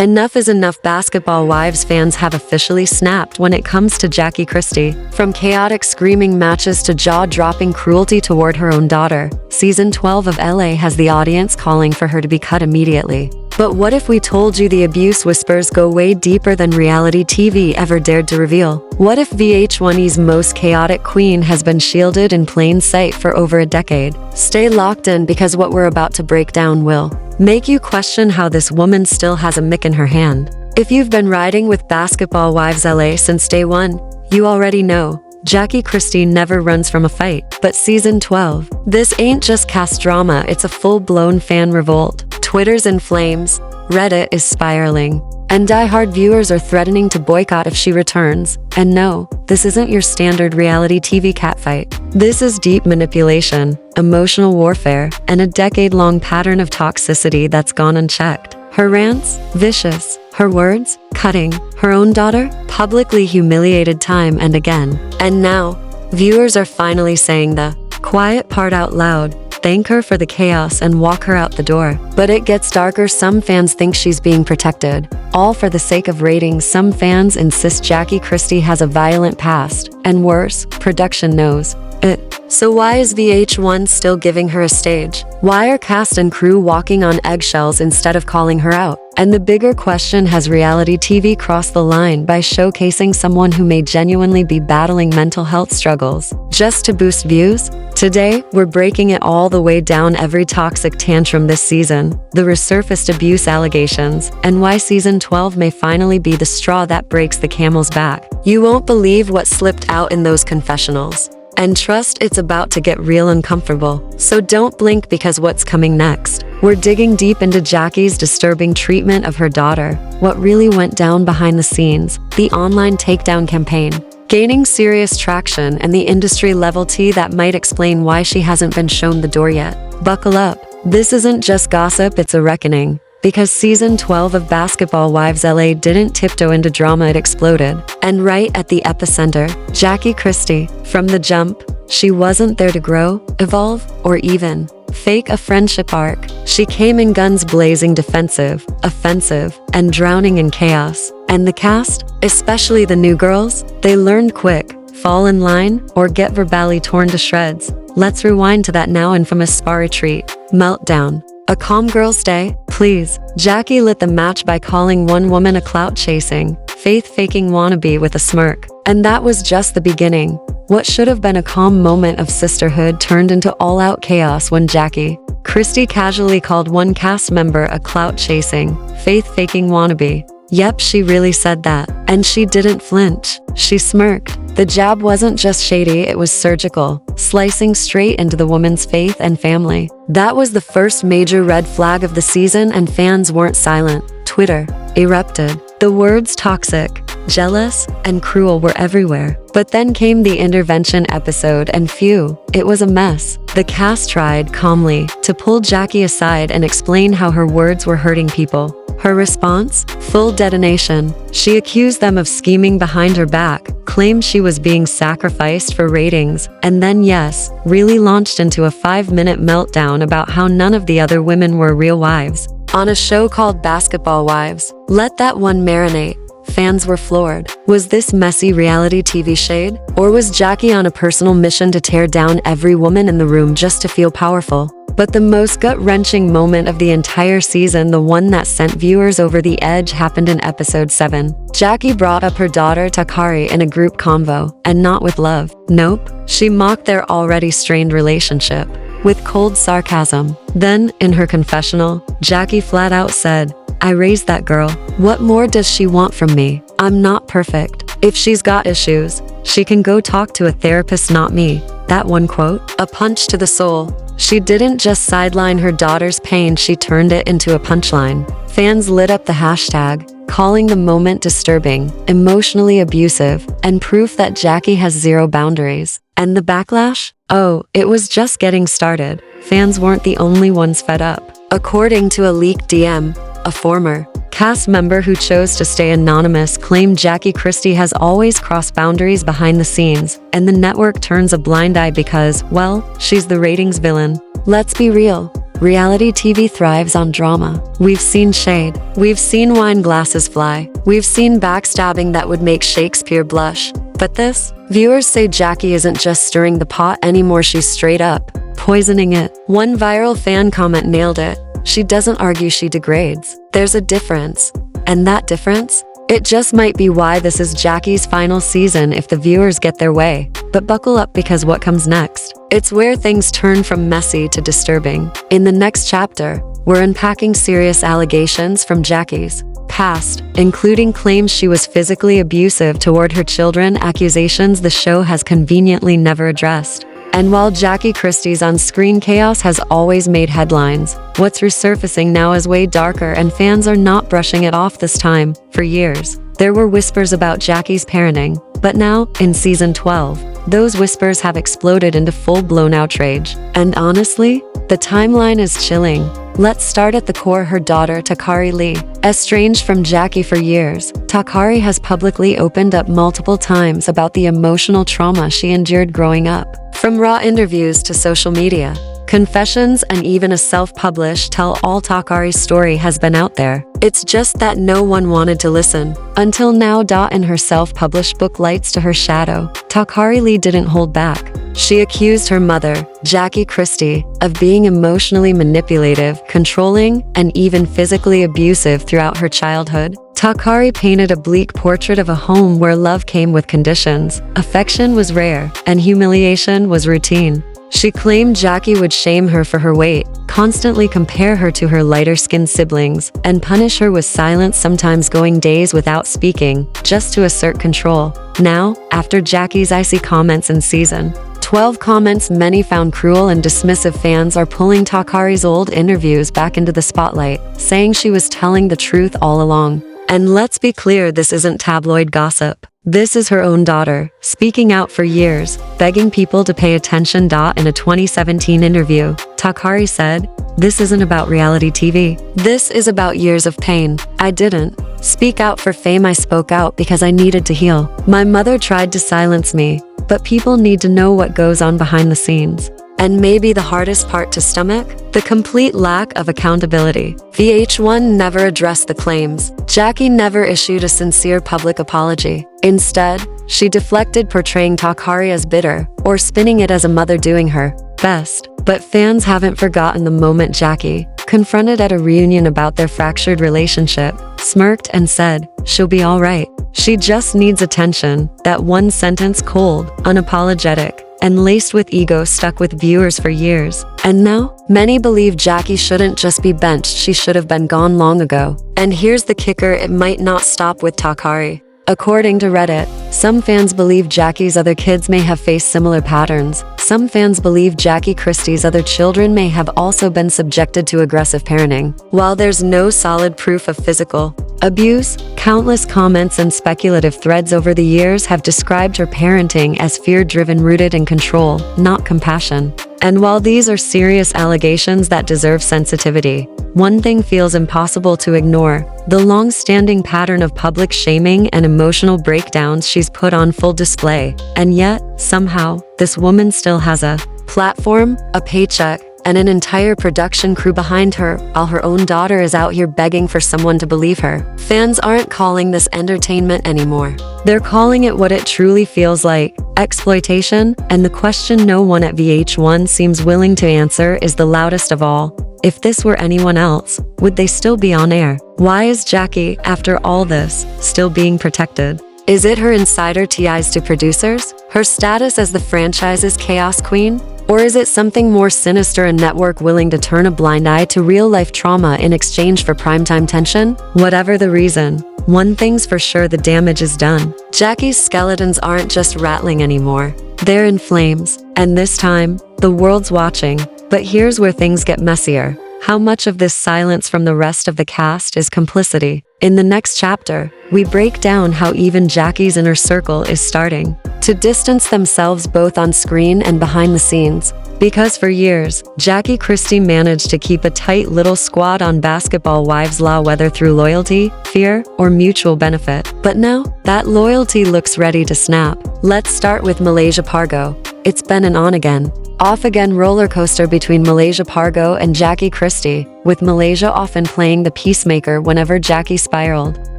Enough is enough. Basketball Wives fans have officially snapped when it comes to Jackie Christie. From chaotic screaming matches to jaw-dropping cruelty toward her own daughter, Season 12 of LA has the audience calling for her to be cut immediately. But what if we told you the abuse whispers go way deeper than reality TV ever dared to reveal? What if VH1's most chaotic queen has been shielded in plain sight for over a decade? Stay locked in, because what we're about to break down will make you question how this woman still has a mic in her hand. If you've been riding with Basketball Wives LA since day one, you already know Jackie Christie never runs from a fight. But Season 12, this ain't just cast drama, it's a full-blown fan revolt. Twitter's in flames, Reddit is spiraling, and die-hard viewers are threatening to boycott if she returns. And no, this isn't your standard reality TV catfight. This is deep manipulation, emotional warfare, and a decade-long pattern of toxicity that's gone unchecked. Her rants, vicious. Her words, cutting. Her own daughter, publicly humiliated time and again. And now, viewers are finally saying the quiet part out loud. Thank her for the chaos and walk her out the door. But it gets darker. Some fans think she's being protected, all for the sake of ratings. Some fans insist Jackie Christie has a violent past, and worse, production knows it. So why is VH1 still giving her a stage? Why are cast and crew walking on eggshells instead of calling her out? And the bigger question, has reality TV crossed the line by showcasing someone who may genuinely be battling mental health struggles just to boost views? Today, we're breaking it all the way down: every toxic tantrum this season, the resurfaced abuse allegations, and why Season 12 may finally be the straw that breaks the camel's back. You won't believe what slipped out in those confessionals. And trust, it's about to get real uncomfortable. So don't blink, because what's coming next? We're digging deep into Jackie's disturbing treatment of her daughter, what really went down behind the scenes, the online takedown campaign gaining serious traction, and the industry-level tea that might explain why she hasn't been shown the door yet. Buckle up. This isn't just gossip, it's a reckoning. Because Season 12 of Basketball Wives LA didn't tiptoe into drama, it exploded. And right at the epicenter, Jackie Christie. From the jump, she wasn't there to grow, evolve, or even fake a friendship arc. She came in guns blazing, defensive, offensive, and drowning in chaos. And the cast, especially the new girls, they learned quick: fall in line or get verbally torn to shreds. Let's rewind to that now infamous spa retreat meltdown. A calm girl's day? Please. Jackie lit the match by calling one woman a clout-chasing, faith-faking wannabe with a smirk. And that was just the beginning. What should have been a calm moment of sisterhood turned into all-out chaos when Jackie Christie casually called one cast member a clout-chasing, faith-faking wannabe. Yep, she really said that. And she didn't flinch. She smirked. The jab wasn't just shady, it was surgical, slicing straight into the woman's faith and family. That was the first major red flag of the season, and fans weren't silent. Twitter erupted. The words toxic, jealous, and cruel were everywhere. But then came the intervention episode, and phew, it was a mess. The cast tried calmly to pull Jackie aside and explain how her words were hurting people. Her response? Full detonation. She accused them of scheming behind her back, claimed she was being sacrificed for ratings, and then, yes, really launched into a 5-minute meltdown about how none of the other women were real wives. On a show called Basketball Wives, let that one marinate. Fans were floored. Was this messy reality TV shade? Or was Jackie on a personal mission to tear down every woman in the room just to feel powerful? But the most gut-wrenching moment of the entire season, the one that sent viewers over the edge, happened in episode 7. Jackie brought up her daughter Takari in a group convo, and not with love. Nope. She mocked their already strained relationship with cold sarcasm. Then, in her confessional, Jackie flat out said, "I raised that girl. What more does she want from me? I'm not perfect. If she's got issues, she can go talk to a therapist, not me." That one quote, a punch to the soul. She didn't just sideline her daughter's pain, she turned it into a punchline. Fans lit up the hashtag, calling the moment disturbing, emotionally abusive, and proof that Jackie has zero boundaries. And the backlash? Oh, it was just getting started. Fans weren't the only ones fed up. According to a leaked DM, a former cast member who chose to stay anonymous claimed Jackie Christie has always crossed boundaries behind the scenes, and the network turns a blind eye because, well, she's the ratings villain. Let's be real. reality TV thrives on drama. We've seen shade. We've seen wine glasses fly. We've seen backstabbing that would make Shakespeare blush. But this? Viewers say Jackie isn't just stirring the pot anymore, she's straight up poisoning it. One viral fan comment nailed it. She doesn't argue, she degrades. There's a difference. And that difference? It just might be why this is Jackie's final season if the viewers get their way. But buckle up, because what comes next? It's where things turn from messy to disturbing. In the next chapter, we're unpacking serious allegations from Jackie's past, including claims she was physically abusive toward her children, accusations the show has conveniently never addressed. And while Jackie Christie's on-screen chaos has always made headlines, what's resurfacing now is way darker, and fans are not brushing it off this time. For years, there were whispers about Jackie's parenting, but now, in season 12, those whispers have exploded into full-blown outrage. And honestly, the timeline is chilling. Let's start at the core. Her daughter, Takari Lee. Estranged from Jackie for years, Takari has publicly opened up multiple times about the emotional trauma she endured growing up. From raw interviews to social media, confessions, and even a self-published tell-all, Takari's story has been out there. It's just that no one wanted to listen. Until now. In her self-published book Lights to Her Shadow, Takari Lee didn't hold back. She accused her mother, Jackie Christie, of being emotionally manipulative, controlling, and even physically abusive throughout her childhood. Takari painted a bleak portrait of a home where love came with conditions, affection was rare, and humiliation was routine. She claimed Jackie would shame her for her weight, constantly compare her to her lighter-skinned siblings, and punish her with silence, sometimes going days without speaking, just to assert control. Now, after Jackie's icy comments in season 12, comments many found cruel and dismissive, fans are pulling Takari's old interviews back into the spotlight, saying she was telling the truth all along. And let's be clear, this isn't tabloid gossip. This is her own daughter, speaking out for years, begging people to pay attention. In a 2017 interview, Takari said, "This isn't about reality TV. This is about years of pain. I didn't speak out for fame, I spoke out because I needed to heal. My mother tried to silence me, but people need to know what goes on behind the scenes." And maybe the hardest part to stomach? The complete lack of accountability. VH1 never addressed the claims. Jackie never issued a sincere public apology. Instead, she deflected, portraying Takari as bitter, or spinning it as a mother doing her best. But fans haven't forgotten the moment Jackie, confronted at a reunion about their fractured relationship, smirked and said, "She'll be all right. She just needs attention." That one sentence, cold, unapologetic, and laced with ego, stuck with viewers for years. And now, many believe Jackie shouldn't just be benched, she should have been gone long ago. And here's the kicker, it might not stop with Takari. According to Reddit, some fans believe Jackie's other kids may have faced similar patterns. Some fans believe Jackie Christie's other children may have also been subjected to aggressive parenting. While there's no solid proof of physical abuse, countless comments and speculative threads over the years have described her parenting as fear-driven, rooted in control, not compassion. And while these are serious allegations that deserve sensitivity, one thing feels impossible to ignore: the long-standing pattern of public shaming and emotional breakdowns she's put on full display. And yet, somehow, this woman still has a platform, a paycheck, and an entire production crew behind her, while her own daughter is out here begging for someone to believe her. Fans aren't calling this entertainment anymore. They're calling it what it truly feels like: exploitation. And the question no one at VH1 seems willing to answer is the loudest of all. If this were anyone else, would they still be on air? Why is Jackie, after all this, still being protected? Is it her insider ties to producers? Her status as the franchise's chaos queen? Or is it something more sinister, a network willing to turn a blind eye to real-life trauma in exchange for primetime tension? Whatever the reason, one thing's for sure: the damage is done. Jackie's skeletons aren't just rattling anymore. They're in flames. And this time, the world's watching. But here's where things get messier. How much of this silence from the rest of the cast is complicity? In the next chapter, we break down how even Jackie's inner circle is starting to distance themselves, both on screen and behind the scenes. Because for years, Jackie Christie managed to keep a tight little squad on Basketball Wives Law, whether through loyalty, fear, or mutual benefit. But now, that loyalty looks ready to snap. Let's start with Malaysia Pargo. it's been an on-again, off-again roller coaster between Malaysia Pargo and Jackie Christie, with Malaysia often playing the peacemaker whenever Jackie spiraled.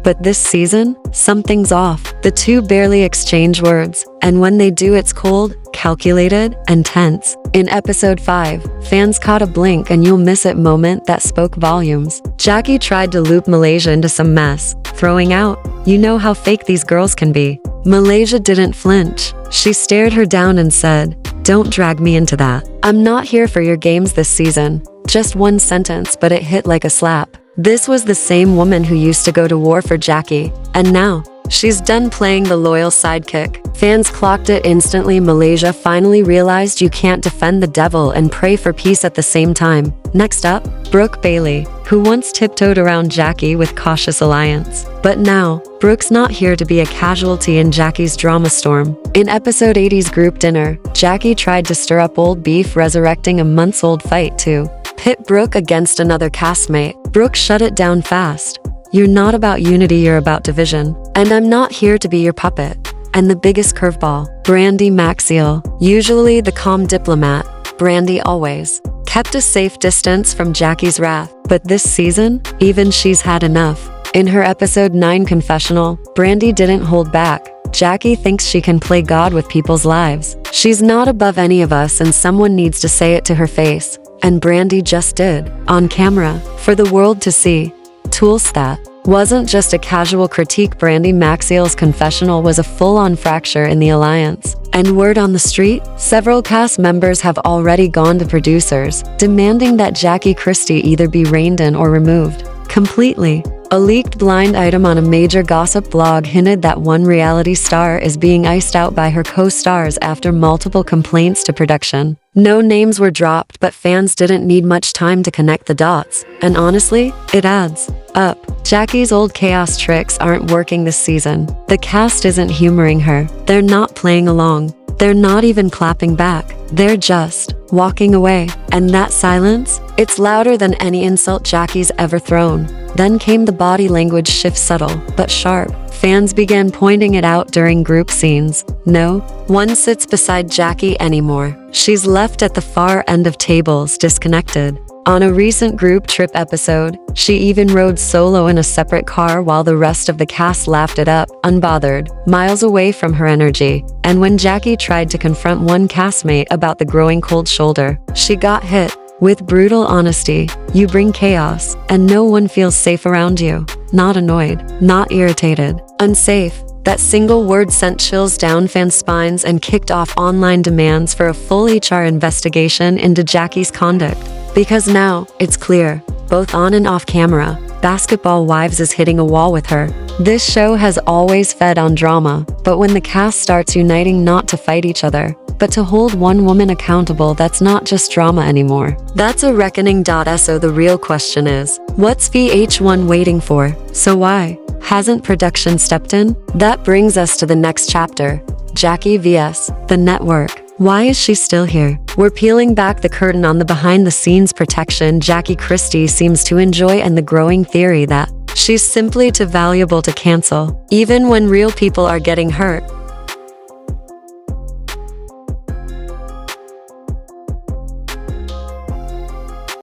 But this season, something's off. The two barely exchange words, and when they do, it's cold, calculated, and tense. In episode 5, fans caught a blink and you'll miss it moment that spoke volumes. Jackie tried to loop Malaysia into some mess, throwing out, "You know how fake these girls can be." Malaysia didn't flinch. She stared her down and said, "Don't drag me into that. I'm not here for your games this season." Just one sentence, but it hit like a slap. This was the same woman who used to go to war for Jackie, and now, she's done playing the loyal sidekick. Fans clocked it instantly. Malaysia finally realized you can't defend the devil and pray for peace at the same time. Next up, Brooke Bailey, who once tiptoed around Jackie with cautious alliance. But now, Brooke's not here to be a casualty in Jackie's drama storm. In episode 80's group dinner, Jackie tried to stir up old beef, resurrecting a months-old fight to pit Brooke against another castmate. Brooke shut it down fast. "You're not about unity, you're about division. And I'm not here to be your puppet." And the biggest curveball, Brandi Maxiel, usually the calm diplomat, Brandi always kept a safe distance from Jackie's wrath. But this season, even she's had enough. In her episode 9 confessional, Brandi didn't hold back. Jackie thinks she can play God with people's lives. She's not above any of us and someone needs to say it to her face. And Brandi just did, on camera, for the world to see. Tools that wasn't just a casual critique. Brandi Maxiel's confessional was a full-on fracture in the alliance. And word on the street, several cast members have already gone to producers, demanding that Jackie Christie either be reined in or removed completely. A leaked blind item on a major gossip blog hinted that one reality star is being iced out by her co-stars after multiple complaints to production. No names were dropped, but fans didn't need much time to connect the dots. And honestly, it adds up. Jackie's old chaos tricks aren't working this season. The cast isn't humoring her. They're not playing along. They're not even clapping back. They're just walking away. And that silence, it's louder than any insult Jackie's ever thrown. Then came the body language shift, subtle but sharp. Fans began pointing it out during group scenes. No one sits beside Jackie anymore. She's left at the far end of tables, disconnected. On a recent group trip episode, she even rode solo in a separate car while the rest of the cast laughed it up, unbothered, miles away from her energy. And when Jackie tried to confront one castmate about the growing cold shoulder, she got hit with brutal honesty. You bring chaos, and no one feels safe around you. Not annoyed, not irritated, unsafe. That single word sent chills down fans' spines and kicked off online demands for a full HR investigation into Jackie's conduct. Because now, it's clear, both on and off camera, Basketball Wives is hitting a wall with her. This show has always fed on drama, but when the cast starts uniting not to fight each other, but to hold one woman accountable, that's not just drama anymore. That's a reckoning. So the real question is, what's VH1 waiting for? So why hasn't production stepped in? That brings us to the next chapter, Jackie vs. the network. Why is she still here? We're peeling back the curtain on the behind-the-scenes protection Jackie Christie seems to enjoy and the growing theory that she's simply too valuable to cancel. Even when real people are getting hurt,